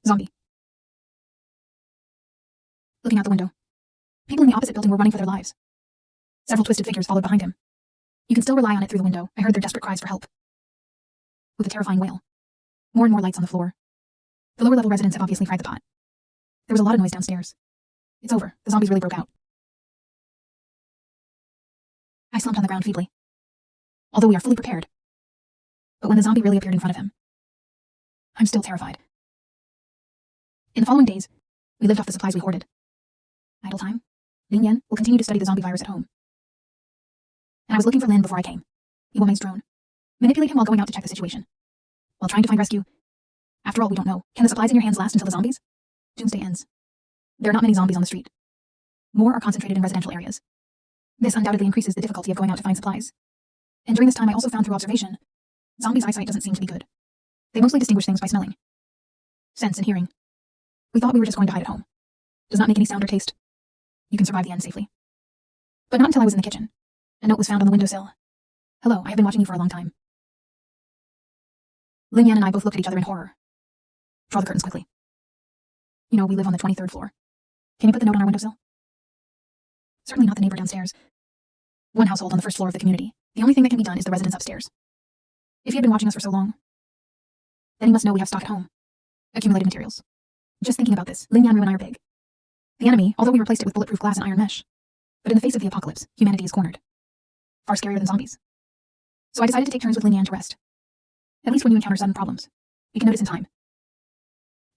Zombie. Looking out the window. People in the opposite building were running for their lives. Several twisted figures followed behind him. You can still rely on it through the window. I heard their desperate cries for help. With a terrifying wail. More and more lights on the floor. The lower level residents have obviously fried the pot. There was a lot of noise downstairs. It's over. The zombies really broke out. I slumped on the ground feebly. Although we are fully prepared. But when the zombie really appeared in front of him, I'm still terrified. In the following days, we lived off the supplies we hoarded. Idle time. Lin Yan will continue to study the zombie virus at home. And I was looking for Lin before I came. He will drone. Manipulate him while going out to check the situation. While trying to find rescue. After all, we don't know. Can the supplies in your hands last until the zombies? Doomsday ends. There are not many zombies on the street. More are concentrated in residential areas. This undoubtedly increases the difficulty of going out to find supplies. And during this time I also found through observation, zombies' eyesight doesn't seem to be good. They mostly distinguish things by smelling. Sense and hearing. We thought we were just going to hide at home. Does not make any sound or taste. You can survive the end safely. But not until I was in the kitchen. A note was found on the windowsill. Hello, I have been watching you for a long time. Lin Yan and I both looked at each other in horror. Draw the curtains quickly. You know, we live on the 23rd floor. Can you put the note on our windowsill? Certainly not the neighbor downstairs. One household on the first floor of the community. The only thing that can be done is the residents upstairs. If he had been watching us for so long, then he must know we have stock at home. Accumulated materials. Just thinking about this, Lin Yan and I are big. The enemy, although we replaced it with bulletproof glass and iron mesh. But in the face of the apocalypse, humanity is cornered. Far scarier than zombies. So I decided to take turns with Lin Yan to rest. At least when you encounter sudden problems, you can notice in time.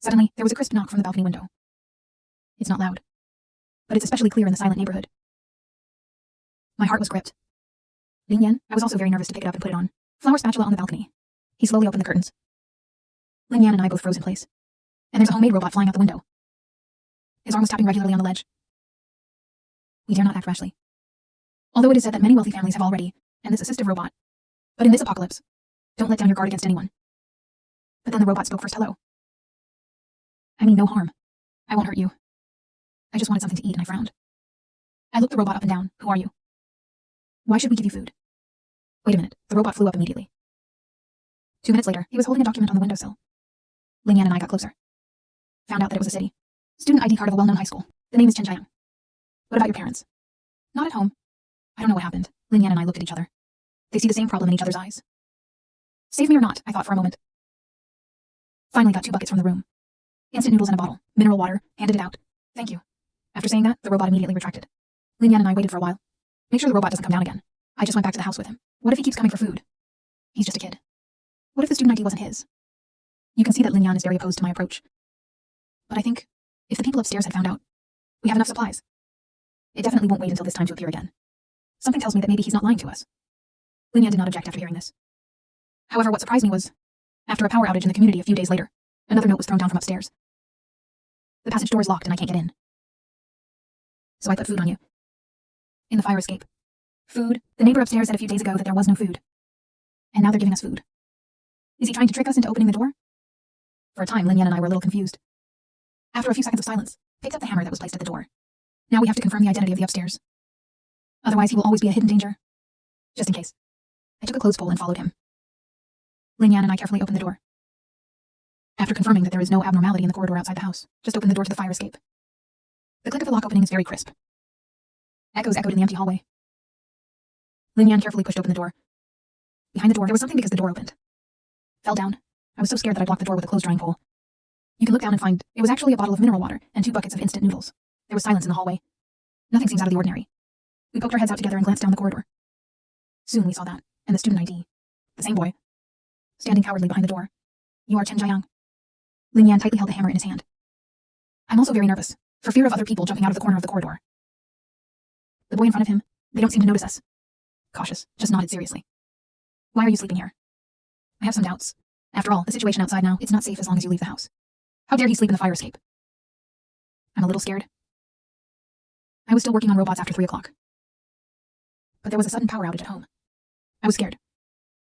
Suddenly, there was a crisp knock from the balcony window. It's not loud, but it's especially clear in the silent neighborhood. My heart was gripped. Lin Yan, I was also very nervous to pick it up and put it on. Flower spatula on the balcony. He slowly opened the curtains. Lin Yan and I both froze in place. And there's a homemade robot flying out the window. His arm was tapping regularly on the ledge. We dare not act rashly. Although it is said that many wealthy families have already, and this assistive robot. But in this apocalypse, don't let down your guard against anyone. But then the robot spoke first. Hello. I mean no harm. I won't hurt you. I just wanted something to eat and I frowned. I looked the robot up and down. Who are you? Why should we give you food? Wait a minute. The robot flew up immediately. 2 minutes later, he was holding a document on the windowsill. Lin Yan and I got closer. Found out that it was a city. Student ID card of a well-known high school. The name is Chenjiang. What about your parents? Not at home. I don't know what happened. Lin Yan and I looked at each other. They see the same problem in each other's eyes. Save me or not, I thought for a moment. Finally got 2 buckets from the room. Instant noodles and a bottle. Mineral water. Handed it out. Thank you. After saying that, the robot immediately retracted. Lin Yan and I waited for a while. Make sure the robot doesn't come down again. I just went back to the house with him. What if he keeps coming for food? He's just a kid. What if the student ID wasn't his? You can see that Lin Yan is very opposed to my approach. But I think, if the people upstairs had found out, we have enough supplies. It definitely won't wait until this time to appear again. Something tells me that maybe he's not lying to us. Lin Yan did not object after hearing this. However, what surprised me was, after a power outage in the community a few days later, another note was thrown down from upstairs. The passage door is locked and I can't get in. So I put food on you. In the fire escape. Food. The neighbor upstairs said a few days ago that there was no food. And now they're giving us food. Is he trying to trick us into opening the door? For a time, Lin Yan and I were a little confused. After a few seconds of silence, picked up the hammer that was placed at the door. Now we have to confirm the identity of the upstairs. Otherwise, he will always be a hidden danger. Just in case. I took a clothes pole and followed him. Lin Yan and I carefully opened the door. After confirming that there is no abnormality in the corridor outside the house, just opened the door to the fire escape. The click of the lock opening is very crisp. Echoes echoed in the empty hallway. Lin Yan carefully pushed open the door. Behind the door, there was something because the door opened. Fell down. I was so scared that I blocked the door with a clothes-drying pole. You can look down and find it was actually a bottle of mineral water and 2 buckets of instant noodles. There was silence in the hallway. Nothing seems out of the ordinary. We poked our heads out together and glanced down the corridor. Soon we saw that, and the student ID. The same boy. Standing cowardly behind the door. You are Chen Jiayang. Lin Yan tightly held the hammer in his hand. I'm also very nervous, for fear of other people jumping out of the corner of the corridor. The boy in front of him, they don't seem to notice us. Cautious, just nodded seriously. Why are you sleeping here? I have some doubts. After all, the situation outside now, it's not safe as long as you leave the house. How dare he sleep in the fire escape? I'm a little scared. I was still working on robots after 3 o'clock. But there was a sudden power outage at home. I was scared.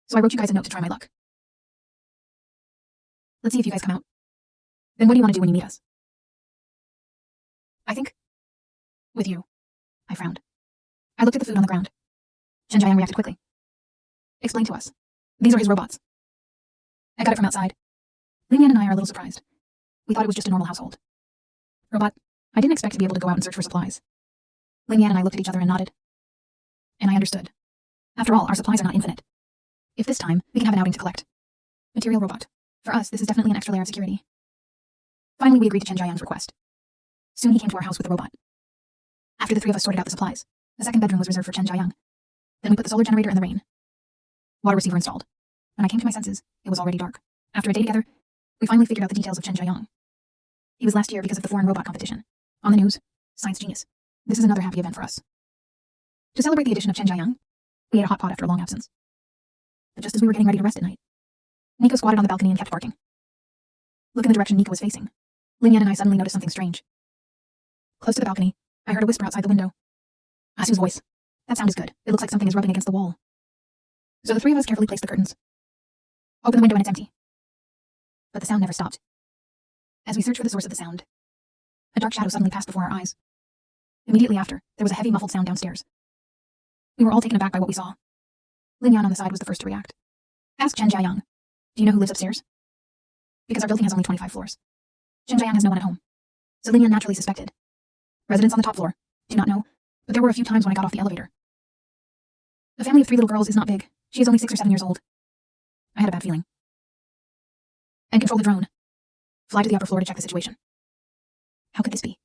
So I wrote you guys a note to try my luck. Let's see if you guys come out. Then what do you want to do when you meet us? I think... with you. I frowned. I looked at the food on the ground. Chen Jiayang reacted quickly. Explain to us. These are his robots. I got it from outside. Lin Yan and I are a little surprised. We thought it was just a normal household. Robot, I didn't expect to be able to go out and search for supplies. Lin Yan and I looked at each other and nodded. And I understood. After all, our supplies are not infinite. If this time, we can have an outing to collect. Material robot. For us, this is definitely an extra layer of security. Finally, we agreed to Chen Jiayang's request. Soon he came to our house with the robot. After the three of us sorted out the supplies, the second bedroom was reserved for Chen Jiayang. Then we put the solar generator in the rain. Water receiver installed. When I came to my senses, it was already dark. After a day together, we finally figured out the details of Chen Jiayang. He was last year because of the foreign robot competition. On the news, science genius. This is another happy event for us. To celebrate the addition of Chen Jiayang, we ate a hot pot after a long absence. But just as we were getting ready to rest at night, Nico squatted on the balcony and kept barking. Look in the direction Nico was facing. Lin Yan and I suddenly noticed something strange. Close to the balcony, I heard a whisper outside the window. Asu's voice. That sound is good. It looks like something is rubbing against the wall. So the three of us carefully placed the curtains. Open the window and it's empty. But the sound never stopped. As we searched for the source of the sound, a dark shadow suddenly passed before our eyes. Immediately after, there was a heavy muffled sound downstairs. We were all taken aback by what we saw. Lin Yan on the side was the first to react. Ask Chen Jiayang. Do you know who lives upstairs? Because our building has only 25 floors. Chen Jiayang has no one at home. So Lin Yan naturally suspected. Residents on the top floor. Do not know, but there were a few times when I got off the elevator. A family of 3 little girls is not big. She is only 6 or 7 years old. I had a bad feeling. And control the drone. Fly to the upper floor to check the situation. How could this be?